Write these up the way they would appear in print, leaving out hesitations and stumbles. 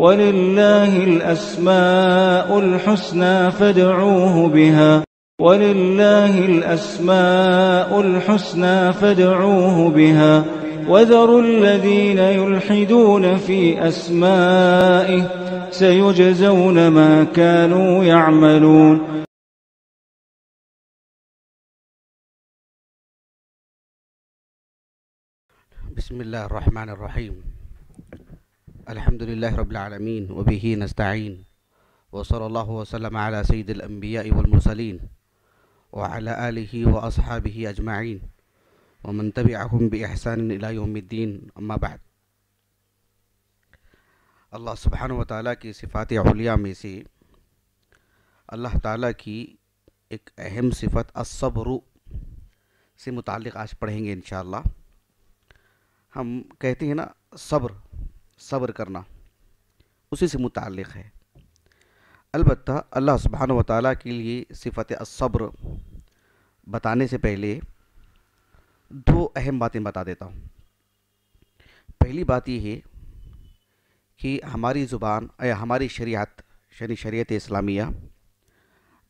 وَلِلَّهِ الْأَسْمَاءُ الْحُسْنَى فَادْعُوهُ بِهَا وَلِلَّهِ الْأَسْمَاءُ الْحُسْنَى فَادْعُوهُ بِهَا وَذَرُوا الَّذِينَ يُلْحِدُونَ فِي أَسْمَائِهِ سَيُجْزَوْنَ مَا كَانُوا يَعْمَلُونَ. بسم الله الرحمن الرحيم. الحمد لله رب العالمين وبه نستعين وصلى الله وسلم على سيد الأنبياء والمرسلين وعلى آله وأصحابه أجمعين ومن تبعهم بإحسان إلى يوم الدين. أما بعد. اللہ سبحانہ و تعالیٰ کی صفات علیہ میں سے اللہ تعالیٰ کی ایک اہم صفت الصبر سے متعلق آج پڑھیں گے انشاءاللہ. ہم کہتے ہیں نا صبر کرنا، اسی سے متعلق ہے. البتہ اللہ سبحانہ و تعالیٰ کے لیے صفت الصبر بتانے سے پہلے دو اہم باتیں بتا دیتا ہوں. پہلی بات یہ ہے کہ ہماری زبان یا ہماری شریعت یعنی شریعت اسلامیہ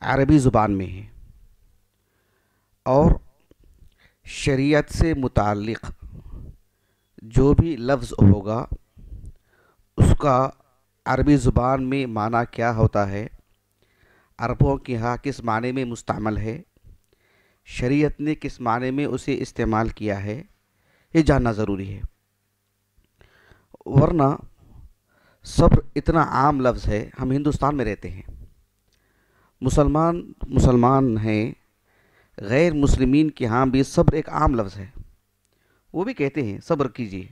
عربی زبان میں ہے، اور شریعت سے متعلق جو بھی لفظ ہوگا اس کا عربی زبان میں معنی کیا ہوتا ہے، عربوں کے ہاں کس معنی میں مستعمل ہے، شریعت نے کس معنی میں اسے استعمال کیا ہے، یہ جاننا ضروری ہے. ورنہ صبر اتنا عام لفظ ہے. ہم ہندوستان میں رہتے ہیں، مسلمان ہیں، غیر مسلمین کے ہاں بھی صبر ایک عام لفظ ہے. وہ بھی کہتے ہیں صبر کیجیے،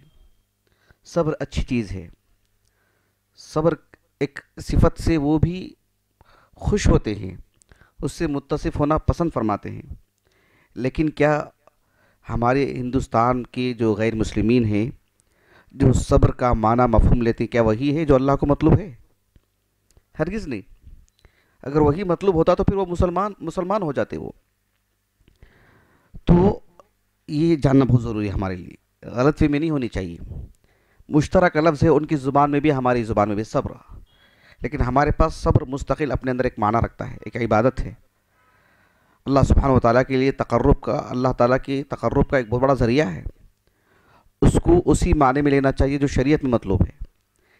صبر اچھی چیز ہے، صبر ایک صفت سے وہ بھی خوش ہوتے ہیں، اس سے متصف ہونا پسند فرماتے ہیں. لیکن کیا ہمارے ہندوستان کے جو غیر مسلمین ہیں جو صبر کا معنی مفہوم لیتے ہیں، کیا وہی ہے جو اللہ کو مطلوب ہے؟ ہرگز نہیں. اگر وہی مطلوب ہوتا تو پھر وہ مسلمان ہو جاتے. وہ تو یہ جاننا بہت ضروری ہے ہمارے لیے. غلط فہمی نہیں ہونی چاہیے. مشترک لفظ ہے ان کی زبان میں بھی ہماری زبان میں بھی صبر، لیکن ہمارے پاس صبر مستقل اپنے اندر ایک معنی رکھتا ہے، ایک عبادت ہے. اللہ سبحانہ و تعالیٰ کے لیے اللہ تعالیٰ کے تقرب کا ایک بہت بڑا ذریعہ ہے. اس کو اسی معنی میں لینا چاہیے جو شریعت میں مطلوب ہے.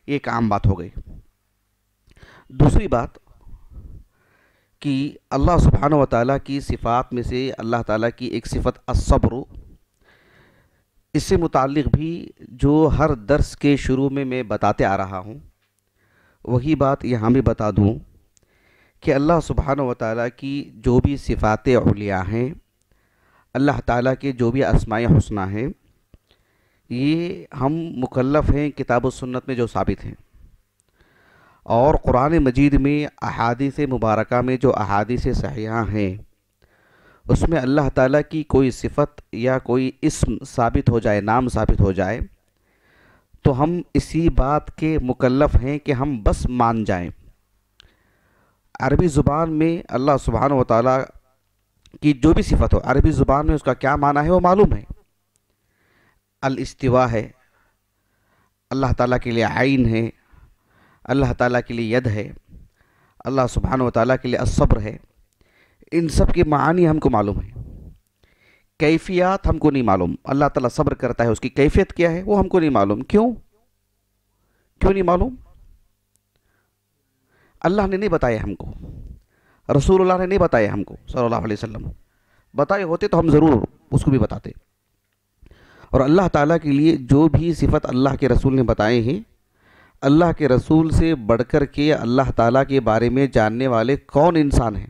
یہ ایک عام بات ہو گئی. دوسری بات کہ اللہ سبحانہ و تعالیٰ کی صفات میں سے اللہ تعالیٰ کی ایک صفت الصبر، اس سے متعلق بھی جو ہر درس کے شروع میں بتاتے آ رہا ہوں وہی بات یہاں بھی بتا دوں کہ اللہ سبحانہ و تعالیٰ کی جو بھی صفات علیہ ہیں، اللہ تعالیٰ کے جو بھی اسماء حسنہ ہیں، یہ ہم مکلف ہیں کتاب و سنت میں جو ثابت ہیں، اور قرآن مجید میں احادیث مبارکہ میں جو احادیث صحیحہ ہیں اس میں اللہ تعالیٰ کی کوئی صفت یا کوئی اسم ثابت ہو جائے، نام ثابت ہو جائے، تو ہم اسی بات کے مکلف ہیں کہ ہم بس مان جائیں. عربی زبان میں اللہ سبحانہ و تعالیٰ کی جو بھی صفت ہو، عربی زبان میں اس کا کیا معنی ہے وہ معلوم ہے. الاستواء ہے، اللہ تعالیٰ کے لیے عین ہے، اللہ تعالیٰ کے لیے ید ہے، اللہ سبحانہ و تعالیٰ کے لیے الصبر ہے. ان سب کے معانی ہم کو معلوم ہے، کیفیات ہم کو نہیں معلوم. اللہ تعالیٰ صبر کرتا ہے، اس کی کیفیت کیا ہے وہ ہم کو نہیں معلوم. کیوں نہیں معلوم؟ اللہ نے نہیں بتایا ہم کو، رسول اللہ نے نہیں بتایا ہم کو صلی اللہ علیہ وسلم. بتائے ہوتے تو ہم ضرور اس کو بھی بتاتے. اور اللہ تعالیٰ کے لیے جو بھی صفت اللہ کے رسول نے بتائے ہیں، اللہ کے رسول سے بڑھ کر کے اللہ تعالیٰ کے بارے میں جاننے والے کون انسان ہیں؟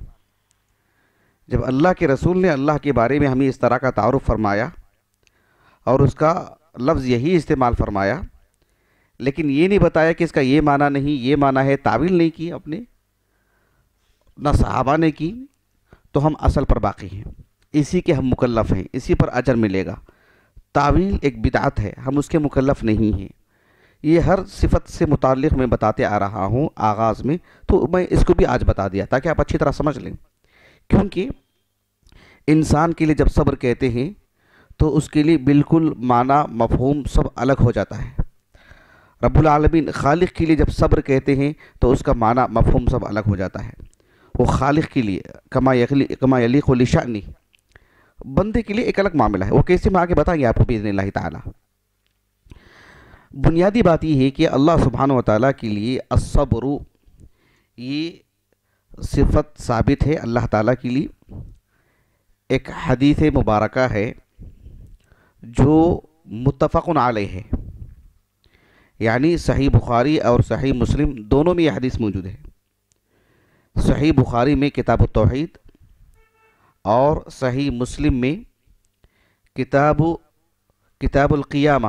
جب اللہ کے رسول نے اللہ کے بارے میں ہمیں اس طرح کا تعارف فرمایا اور اس کا لفظ یہی استعمال فرمایا، لیکن یہ نہیں بتایا کہ اس کا یہ معنی نہیں، یہ معنی ہے، تعویل نہیں کی اپنے، نہ صحابہ نے کی، تو ہم اصل پر باقی ہیں، اسی کے ہم مکلف ہیں، اسی پر اجر ملے گا. تعویل ایک بدعت ہے، ہم اس کے مکلف نہیں ہیں. یہ ہر صفت سے متعلق میں بتاتے آ رہا ہوں آغاز میں، تو میں اس کو بھی آج بتا دیا تاکہ آپ اچھی طرح سمجھ لیں. کیونکہ انسان کے لیے جب صبر کہتے ہیں تو اس کے لیے بالکل معنی مفہوم سب الگ ہو جاتا ہے. رب العالمین خالق کے لیے جب صبر کہتے ہیں تو اس کا معنی مفہوم سب الگ ہو جاتا ہے. وہ خالق کے لیے کما یلیق لشأنہ، بندے کے لیے ایک الگ معاملہ ہے. وہ کیسے میں آگے بتائیں گے آپ کو باذن اللہ تعالی. بنیادی بات یہ ہے کہ اللہ سبحانہ و تعالیٰ کے لیے الصبر یہ صفت ثابت ہے اللہ تعالیٰ کے لیے. ایک حدیث مبارکہ ہے جو متفق علیہ ہے، یعنی صحیح بخاری اور صحیح مسلم دونوں میں یہ حدیث موجود ہے. صحیح بخاری میں کتاب التوحید اور صحیح مسلم میں کتاب القیامہ،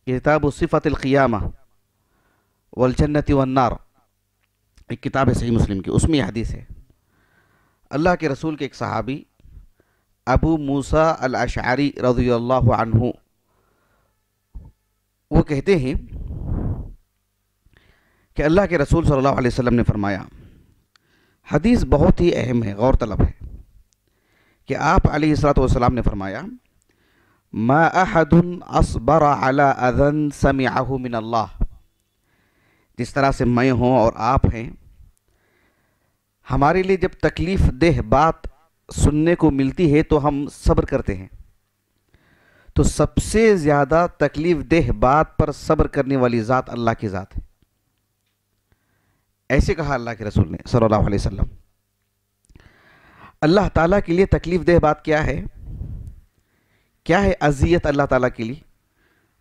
کتاب صفت القیامہ والجنت والنار، ایک کتاب ہے صحیح مسلم کی، اس میں یہ حدیث ہے. اللہ کے رسول کے ایک صحابی ابو موسیٰ الاشعری رضی اللہ عنہ وہ کہتے ہیں کہ اللہ کے رسول صلی اللہ علیہ وسلم نے فرمایا، حدیث بہت ہی اہم ہے، غور طلب ہے، کہ آپ علیہ الصلوۃ والسلام نے فرمایا ما احد اصبر علی اذن سمعہ من اللہ. جس طرح سے میں ہوں اور آپ ہیں، ہمارے لیے جب تکلیف دہ بات سننے کو ملتی ہے تو ہم صبر کرتے ہیں. تو سب سے زیادہ تکلیف دہ بات پر صبر کرنے والی ذات اللہ کی ذات ہے. ایسے کہا اللہ کے رسول نے صلی اللہ علیہ وسلم. اللہ تعالیٰ کے لیے تکلیف دہ بات کیا ہے؟ کیا ہے اذیت اللہ تعالیٰ کے لیے؟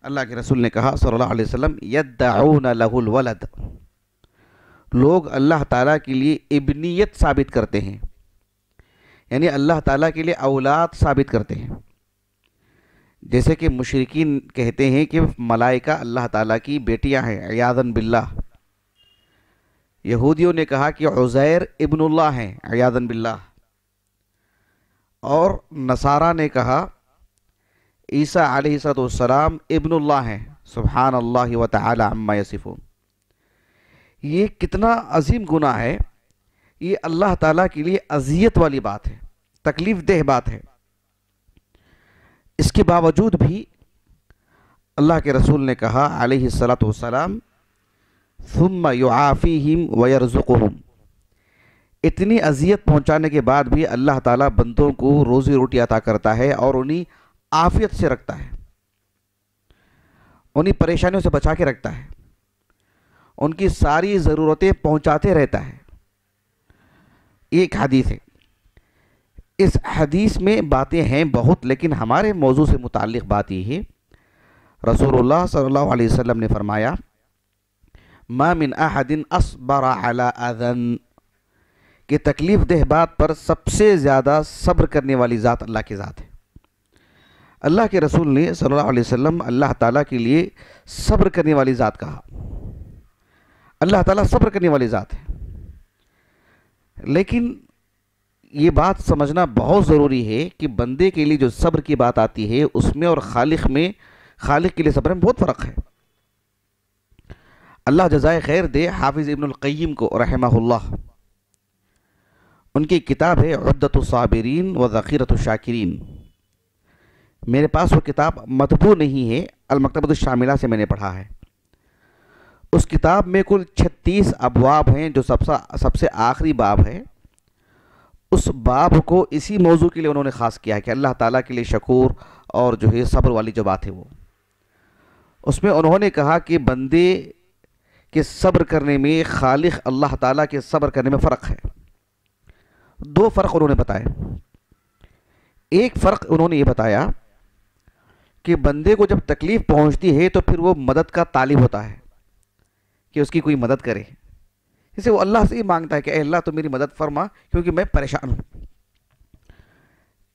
اللہ کے رسول نے کہا صلی اللہ علیہ وسلم یدعون لہ الولد، لوگ اللہ تعالیٰ کے لیے ابنیت ثابت کرتے ہیں، یعنی اللہ تعالیٰ کے لیے اولاد ثابت کرتے ہیں. جیسے کہ مشرکین کہتے ہیں کہ ملائکہ اللہ تعالیٰ کی بیٹیاں ہیں عیاذاً باللہ. یہودیوں نے کہا کہ عزیر ابن اللہ ہیں عیاذاً باللہ. اور نصارہ نے کہا عیسیٰ علیہ السلام ابن اللہ ہیں سبحان اللہ وتعالی عما یصفون. یہ کتنا عظیم گناہ ہے، یہ اللہ تعالیٰ کے لیے اذیت والی بات ہے، تکلیف دہ بات ہے. اس کے باوجود بھی اللہ کے رسول نے کہا علیہ السلام ثم یعافیہم ویرزقہم، اتنی اذیت پہنچانے کے بعد بھی اللہ تعالیٰ بندوں کو روزی روٹی عطا کرتا ہے اور انہیں عافیت سے رکھتا ہے، انہیں پریشانیوں سے بچا کے رکھتا ہے، ان کی ساری ضرورتیں پہنچاتے رہتا ہے. یہ ایک حدیث ہے. اس حدیث میں باتیں ہیں بہت، لیکن ہمارے موضوع سے متعلق بات یہ ہے رسول اللہ صلی اللہ علیہ وسلم نے فرمایا ما من احد اصبر علی اذن، کہ تکلیف دہ بات پر سب سے زیادہ صبر کرنے والی ذات اللہ کی ذات ہے. اللہ کے رسول نے صلی اللہ علیہ وسلم اللہ تعالیٰ کے لیے صبر کرنے والی ذات کہا. اللہ تعالیٰ صبر کرنے والی ذات ہے. لیکن یہ بات سمجھنا بہت ضروری ہے کہ بندے کے لیے جو صبر کی بات آتی ہے اس میں اور خالق کے لیے صبر میں بہت فرق ہے. اللہ جزائے خیر دے حافظ ابن القیم کو رحمہ اللہ، ان کی کتاب ہے عدۃ الصابرین و ذخیرۃ الشاکرین. میرے پاس وہ کتاب مطبوع نہیں ہے، المکتبۃ الشاملہ سے میں نے پڑھا ہے. اس کتاب میں کل 36 ابواب ہیں، جو سب سے آخری باب ہے اس باب کو اسی موضوع کے لیے انہوں نے خاص کیا ہے کہ اللہ تعالیٰ کے لیے شکور اور جو ہے صبر والی جو بات ہے وہ. اس میں انہوں نے کہا کہ بندے کے صبر کرنے میں خالق اللہ تعالیٰ کے صبر کرنے میں فرق ہے. دو فرق انہوں نے بتائے. ایک فرق انہوں نے یہ بتایا کہ بندے کو جب تکلیف پہنچتی ہے تو پھر وہ مدد کا طالب ہوتا ہے کہ اس کی کوئی مدد کرے. جیسے وہ اللہ سے ہی مانگتا ہے کہ اے اللہ تو میری مدد فرما کیونکہ میں پریشان ہوں.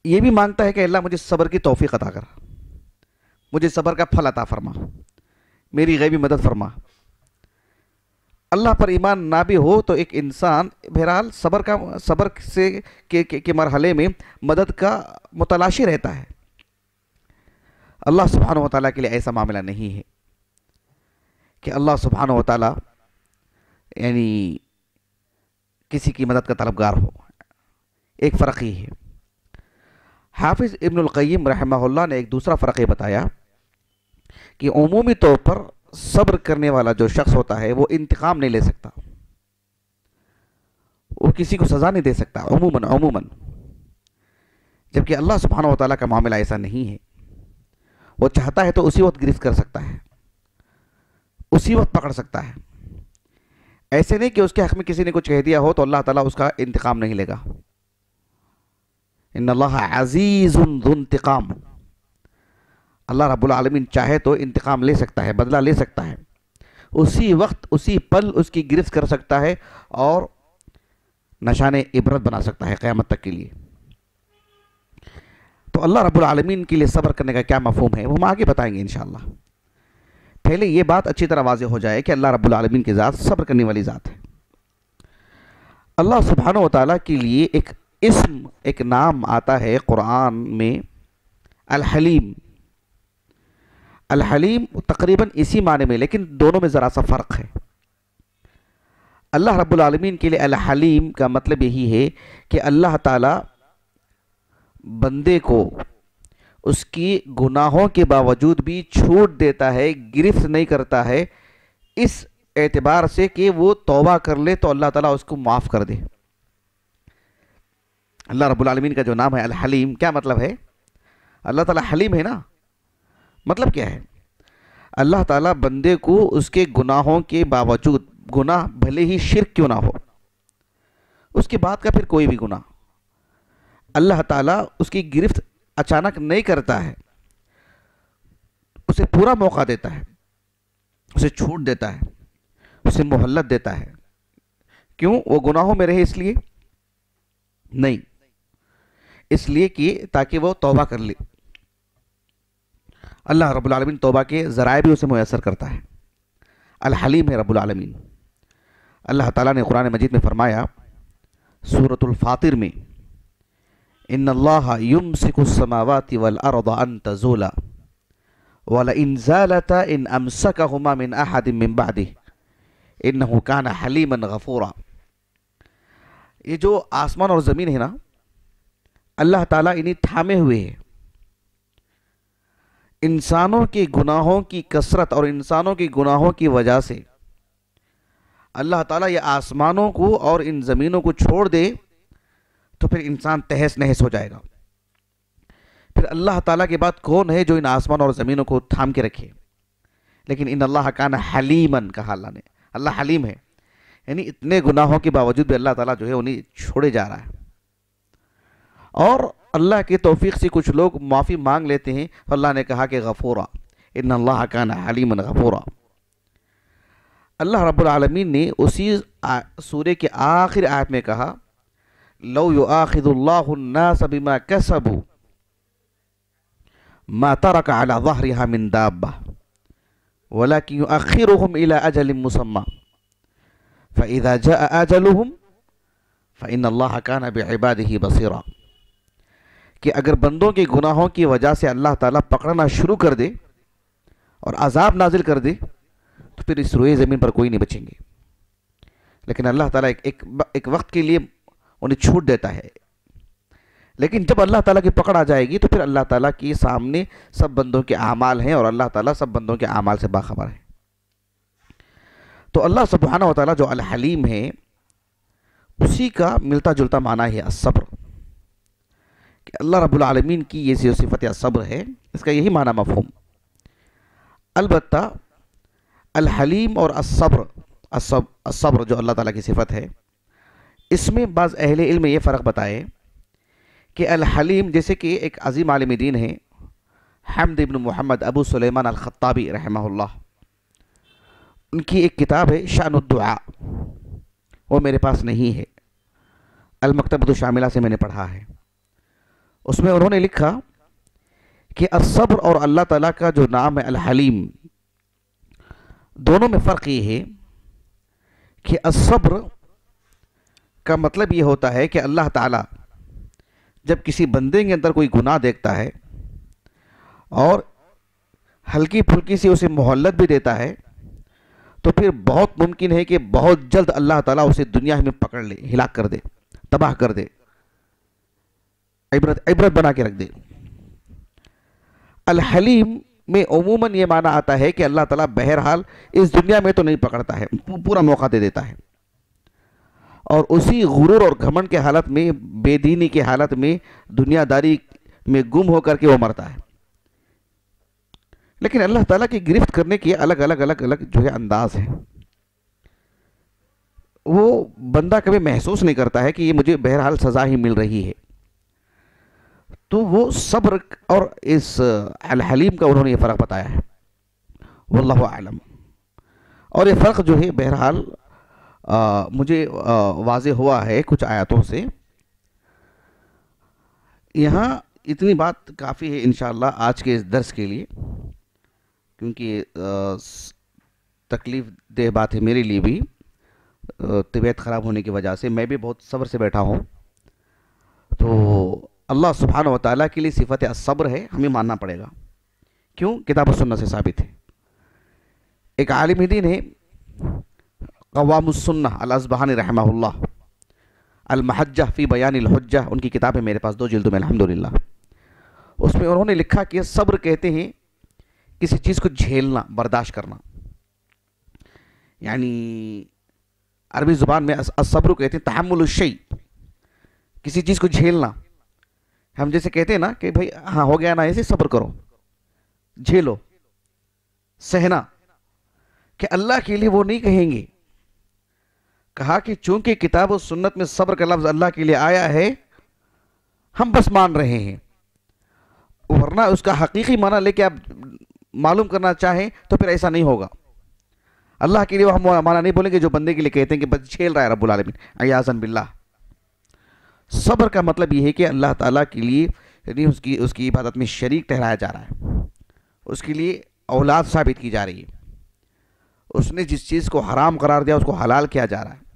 یہ بھی مانگتا ہے کہ اللہ مجھے صبر کی توفیق عطا کر، مجھے صبر کا پھل عطا فرما، میری غیبی مدد فرما. اللہ پر ایمان نہ بھی ہو تو ایک انسان بہرحال صبر کے مرحلے میں مدد کا متلاشی رہتا ہے. اللہ سبحانہ و تعالیٰ کے لیے ایسا معاملہ نہیں ہے کہ اللہ سبحانہ و تعالیٰ یعنی کسی کی مدد کا طلبگار ہو. ایک فرق ہی ہے. حافظ ابن القیم رحمہ اللہ نے ایک دوسرا فرق یہ بتایا کہ عمومی طور پر صبر کرنے والا جو شخص ہوتا ہے وہ انتقام نہیں لے سکتا، وہ کسی کو سزا نہیں دے سکتا عموماً، جبکہ اللہ سبحانہ و تعالیٰ کا معاملہ ایسا نہیں ہے. وہ چاہتا ہے تو اسی وقت گرفت کر سکتا ہے، اسی وقت پکڑ سکتا ہے. ایسے نہیں کہ اس کے حق میں کسی نے کچھ کہہ دیا ہو تو اللہ تعالیٰ اس کا انتقام نہیں لے گا. ان اللہ عزیز ذو انتقام. اللہ رب العالمین چاہے تو انتقام لے سکتا ہے، بدلہ لے سکتا ہے، اسی وقت اسی پل اس کی گرفت کر سکتا ہے اور نشان عبرت بنا سکتا ہے قیامت تک کے لیے. تو اللہ رب العالمین کے لیے صبر کرنے کا کیا مفہوم ہے وہ ہم آگے بتائیں گے انشاءاللہ. پہلے یہ بات اچھی طرح واضح ہو جائے کہ اللہ رب العالمین کی ذات صبر کرنے والی ذات ہے. اللہ سبحانہ و تعالیٰ کے لیے ایک اسم، ایک نام آتا ہے قرآن میں، الحلیم. الحلیم تقریباً اسی معنی میں، لیکن دونوں میں ذرا سا فرق ہے. اللہ رب العالمین کے لیے الحلیم کا مطلب یہی ہے کہ اللہ تعالیٰ بندے کو اس کی گناہوں کے باوجود بھی چھوٹ دیتا ہے، گرفت نہیں کرتا ہے، اس اعتبار سے کہ وہ توبہ کر لے تو اللہ تعالیٰ اس کو معاف کر دے. اللہ رب العالمین کا جو نام ہے الحلیم، کیا مطلب ہے؟ اللہ تعالیٰ حلیم ہے نا. مطلب کیا ہے؟ اللہ تعالیٰ بندے کو اس کے گناہوں کے باوجود، گناہ بھلے ہی شرک کیوں نہ ہو، اس کے بعد کا پھر کوئی بھی گناہ، اللہ تعالیٰ اس کی گرفت اچانک نہیں کرتا ہے، اسے پورا موقع دیتا ہے، اسے چھوٹ دیتا ہے، اسے مہلت دیتا ہے. کیوں؟ وہ گناہوں میں رہے اس لیے نہیں، اس لیے کہ تاکہ وہ توبہ کر لے. اللہ رب العالمین توبہ کے ذرائع بھی اسے میسر کرتا ہے. الحلیم ہے رب العالمین. اللہ تعالیٰ نے قرآن مجید میں فرمایا سورۃ الفاطر میں، ان اللہ یمسک السماوات والارض ان تزولا ولئن زالتا ان امسکہما من احد من بعدہ انہ کان حلیما غفورا. یہ جو آسمان اور زمین ہے نا، اللہ تعالیٰ انہیں تھامے ہوئے ہے. انسانوں کے گناہوں کی کثرت اور انسانوں کے گناہوں کی وجہ سے اللہ تعالیٰ یہ آسمانوں کو اور ان زمینوں کو چھوڑ دے تو پھر انسان تہس نہس ہو جائے گا. پھر اللہ تعالیٰ کے بعد کون ہے جو ان آسمان اور زمینوں کو تھام کے رکھے؟ لیکن ان اللہ کان حلیمن کہا اللہ نے. اللہ حلیم ہے، یعنی اتنے گناہوں کے باوجود بھی اللہ تعالیٰ جو ہے انہیں چھوڑے جا رہا ہے. اور اللہ کی توفیق سے کچھ لوگ معافی مانگ لیتے ہیں، اللہ نے کہا کہ غفورا، ان اللہ کان حلیما غفورا. اللہ رب العالمین نے اسی سورہ کے آخر آیت میں کہا لو یؤاخذ اللہ الناس بما کسبوا ما ترک علی ظہرها من دابہ ولكن يؤخرهم الى اجل مسمى فاذا جاء اجلهم فان اللہ کان بعباده بصیرا. کہ اگر بندوں کے گناہوں کی وجہ سے اللہ تعالیٰ پکڑنا شروع کر دے اور عذاب نازل کر دے تو پھر اس روئے زمین پر کوئی نہیں بچیں گے. لیکن اللہ تعالیٰ ایک وقت کے لیے انہیں چھوٹ دیتا ہے، لیکن جب اللہ تعالیٰ کی پکڑ آ جائے گی تو پھر اللہ تعالیٰ کے سامنے سب بندوں کے اعمال ہیں اور اللہ تعالیٰ سب بندوں کے اعمال سے باخبر ہے. تو اللہ سبحانہ و تعالیٰ جو الحلیم ہے اسی کا ملتا جلتا معنی ہے الصبر. کہ اللہ رب العالمین کی یہ صفت صبر ہے، اس کا یہی معنی مفہوم. البتہ الحلیم اور الصبر جو اللہ تعالیٰ کی صفت ہے، اس میں بعض اہل علم یہ فرق بتائے کہ الحلیم، جیسے کہ ایک عظیم عالم دین ہے حمد ابن محمد ابو سلیمان الخطابی رحمہ اللہ، ان کی ایک کتاب ہے شأن الدعاء، وہ میرے پاس نہیں ہے، المکتبۃ الشاملہ سے میں نے پڑھا ہے. اس میں انہوں نے لکھا کہ الصبر اور اللہ تعالیٰ کا جو نام ہے الحلیم، دونوں میں فرق یہ ہے کہ الصبر کا مطلب یہ ہوتا ہے کہ اللہ تعالیٰ جب کسی بندے کے اندر کوئی گناہ دیکھتا ہے اور ہلکی پھلکی سی اسے مہلت بھی دیتا ہے تو پھر بہت ممکن ہے کہ بہت جلد اللہ تعالیٰ اسے دنیا میں پکڑ لے، ہلاک کر دے، تباہ کر دے، عبرت بنا کے رکھ دے. الحلیم میں عموماً یہ معنی آتا ہے کہ اللہ تعالیٰ بہرحال اس دنیا میں تو نہیں پکڑتا ہے، پورا موقع دے دیتا ہے، اور اسی غرور اور گھمنڈ کے حالت میں، بے دینی کے حالت میں، دنیا داری میں گم ہو کر کے وہ مرتا ہے۔ لیکن اللہ تعالیٰ کی گرفت کرنے کے الگ الگ جو ہے انداز ہیں۔ وہ بندہ کبھی محسوس نہیں کرتا ہے کہ یہ مجھے بہرحال سزا ہی مل رہی ہے، تو وہ صبر اور اس الحلیم کا انہوں نے یہ فرق بتایا ہے، واللہ اعلم۔ اور یہ فرق جو ہے بہرحال مجھے واضح ہوا ہے کچھ آیاتوں سے۔ یہاں اتنی بات کافی ہے انشاءاللہ آج کے اس درس کے لیے، کیونکہ تکلیف دہ بات ہے میرے لیے بھی، طبیعت خراب ہونے کی وجہ سے میں بھی بہت صبر سے بیٹھا ہوں۔ تو اللہ سبحانہ و تعالیٰ کے لیے صفت الصبر ہے، ہمیں ماننا پڑے گا۔ کیوں؟ کتاب و سنت سے ثابت ہے۔ ایک عالم دین ہے قوام السنہ الاصبہانی رحمہ اللہ، المحجہ فی بیان الحجہ، ان کی کتاب ہے میرے پاس 2 جلدوں میں الحمدللہ۔ اس میں انہوں نے لکھا کہ صبر کہتے ہیں کسی چیز کو جھیلنا، برداشت کرنا، یعنی عربی زبان میں الصبر کہتے ہیں تحمل الشیء، کسی چیز کو جھیلنا۔ ہم جیسے کہتے ہیں نا کہ بھئی ہاں ہو گیا نا، ایسے صبر کرو، جھیلو، سہنا، کہ اللہ کے لیے وہ نہیں کہیں گے۔ کہا کہ چونکہ کتاب و سنت میں صبر کا لفظ اللہ کے لیے آیا ہے، ہم بس مان رہے ہیں، ورنہ اس کا حقیقی معنی لے کے آپ معلوم کرنا چاہیں تو پھر ایسا نہیں ہوگا۔ اللہ کے لیے وہ ہم معنی نہیں بولیں گے جو بندے کے لیے کہتے ہیں کہ بس جھیل رہا ہے رب العالمین، عیاذاً باللہ۔ صبر کا مطلب یہ ہے کہ اللہ تعالیٰ کے لیے یعنی اس کی عبادت میں شریک ٹھہرایا جا رہا ہے، اس کے لیے اولاد ثابت کی جا رہی ہے، اس نے جس چیز کو حرام قرار دیا اس کو حلال کیا جا رہا ہے،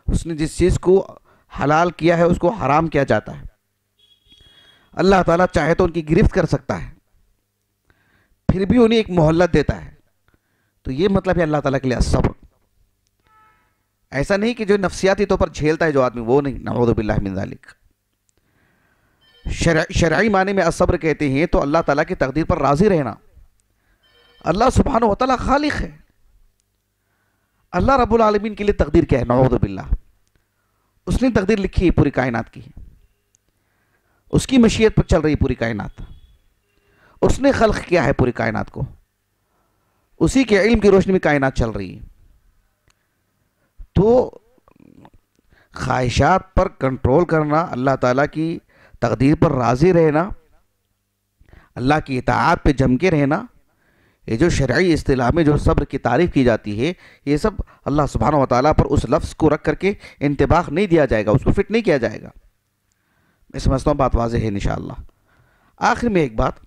اس نے جس چیز کو حلال کیا ہے اس کو حرام کیا جاتا ہے۔ اللہ تعالیٰ چاہے تو ان کی گرفت کر سکتا ہے، پھر بھی انہیں ایک مہلت دیتا ہے۔ تو یہ مطلب ہے اللہ تعالیٰ کے لیے الصبر۔ ایسا نہیں کہ جو نفسیاتی طور پر جھیلتا ہے جو آدمی، وہ نہیں، نعوذ باللہ من ذالک۔ شرعی معنی میں الصبر کہتے ہیں تو اللہ تعالیٰ کی تقدیر پر راضی رہنا۔ اللہ سبحانہ و تعالیٰ خالق ہے، اللہ رب العالمین کے لیے تقدیر کیا ہے؟ نعوذ باللہ، اس نے تقدیر لکھی ہے پوری کائنات کی، اس کی مشیت پر چل رہی پوری کائنات، اس نے خلق کیا ہے پوری کائنات کو، اسی کے علم کی روشنی میں کائنات چل رہی ہے۔ تو خواہشات پر کنٹرول کرنا، اللہ تعالیٰ کی تقدیر پر راضی رہنا، اللہ کی اطاعت پہ جم کے رہنا، یہ جو شرعی اصطلاح میں جو صبر کی تعریف کی جاتی ہے، یہ سب اللہ سبحانہ و تعالیٰ پر اس لفظ کو رکھ کر کے انطباق نہیں دیا جائے گا، اس کو فٹ نہیں کیا جائے گا۔ میں سمجھتا ہوں بات واضح ہے انشاءاللہ۔ آخر میں ایک بات،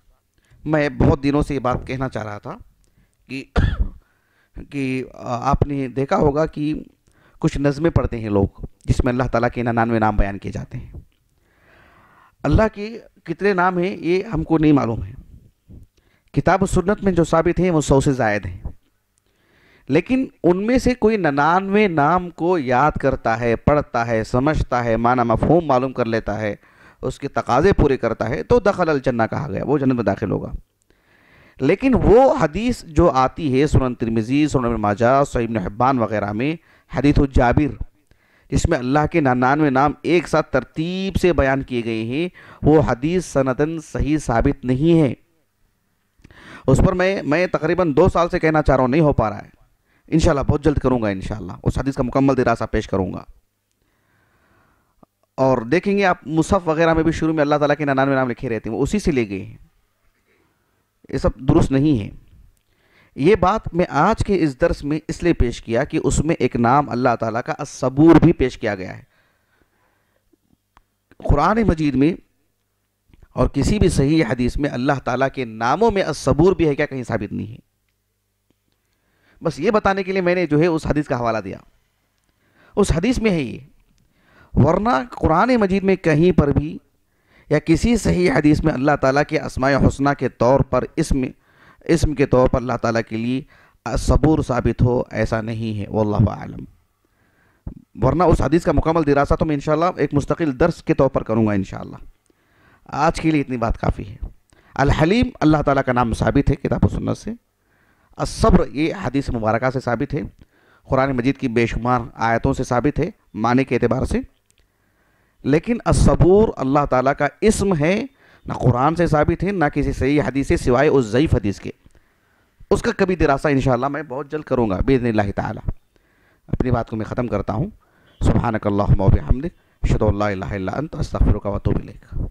میں بہت دنوں سے یہ بات کہنا چاہ رہا تھا کہ آپ نے دیکھا ہوگا کہ کچھ نظمیں پڑھتے ہیں لوگ جس میں اللہ تعالیٰ کے 99 نام بیان کیے جاتے ہیں۔ اللہ کے کتنے نام ہیں یہ ہم کو نہیں معلوم ہے، کتاب و سنت میں جو ثابت ہیں وہ 100 سے زائد ہیں، لیکن ان میں سے کوئی 99 نام کو یاد کرتا ہے، پڑھتا ہے، سمجھتا ہے، معنی مفہوم معلوم کر لیتا ہے، اس کے تقاضے پورے کرتا ہے تو دخل الجنہ کہا گیا، وہ جنت میں داخل ہوگا۔ لیکن وہ حدیث جو آتی ہے سنن ترمذی، سنن ابن ماجہ، صحیح ابن حبان وغیرہ میں، حدیث الجابر، جس میں اللہ کے 99 نام ایک ساتھ ترتیب سے بیان کیے گئے ہیں، وہ حدیث سندن صحیح ثابت نہیں ہے۔ اس پر میں تقریباً 2 سال سے کہنا چاہ رہا ہوں، نہیں ہو پا رہا ہے۔ انشاءاللہ بہت جلد کروں گا، انشاءاللہ اس حدیث کا مکمل دراسہ پیش کروں گا۔ اور دیکھیں گے آپ مصحف وغیرہ میں بھی شروع میں اللہ تعالیٰ کے 99 نام لکھے رہتے ہیں، وہ اسی سے لے گئے ہیں، یہ سب درست نہیں ہے۔ یہ بات میں آج کے اس درس میں اس لیے پیش کیا کہ اس میں ایک نام اللہ تعالیٰ کا الصبور بھی پیش کیا گیا ہے۔ قرآن مجید میں اور کسی بھی صحیح حدیث میں اللہ تعالیٰ کے ناموں میں الصبور بھی ہے کیا؟ کہیں ثابت نہیں ہے۔ بس یہ بتانے کے لیے میں نے جو ہے اس حدیث کا حوالہ دیا، اس حدیث میں ہے یہ، ورنہ قرآن مجید میں کہیں پر بھی یا کسی صحیح حدیث میں اللہ تعالیٰ کے اسماء حسنہ کے طور پر اسم کے طور پر اللہ تعالیٰ کے لیے صبور ثابت ہو، ایسا نہیں ہے، واللہ اعلم۔ ورنہ اس حدیث کا مکمل دراسہ تو میں انشاءاللہ ایک مستقل درس کے طور پر کروں گا انشاءاللہ۔ آج کے لیے اتنی بات کافی ہے۔ الحلیم اللہ تعالیٰ کا نام ثابت ہے کتاب و سنت سے. الصبر یہ حدیث مبارکہ سے ثابت ہے, قرآن مجید کی بے شمار آیتوں سے ثابت ہے معنی کے اعتبار سے. لیکن الصبور اللہ تعالیٰ کا اسم ہے, نہ قرآن سے ثابت ہے نہ کسی صحیح حدیث سے سوائے اس ضعیف حدیث کے. اس کا کبھی دراسہ انشاءاللہ میں بہت جلد کروں گا باذن اللہ تعالیٰ. اپنی بات کو میں ختم کرتا ہوں. سبحانک اللہم و بحمدک اشہد ان لا الہ الا انت استغفرک و اتوب الیک.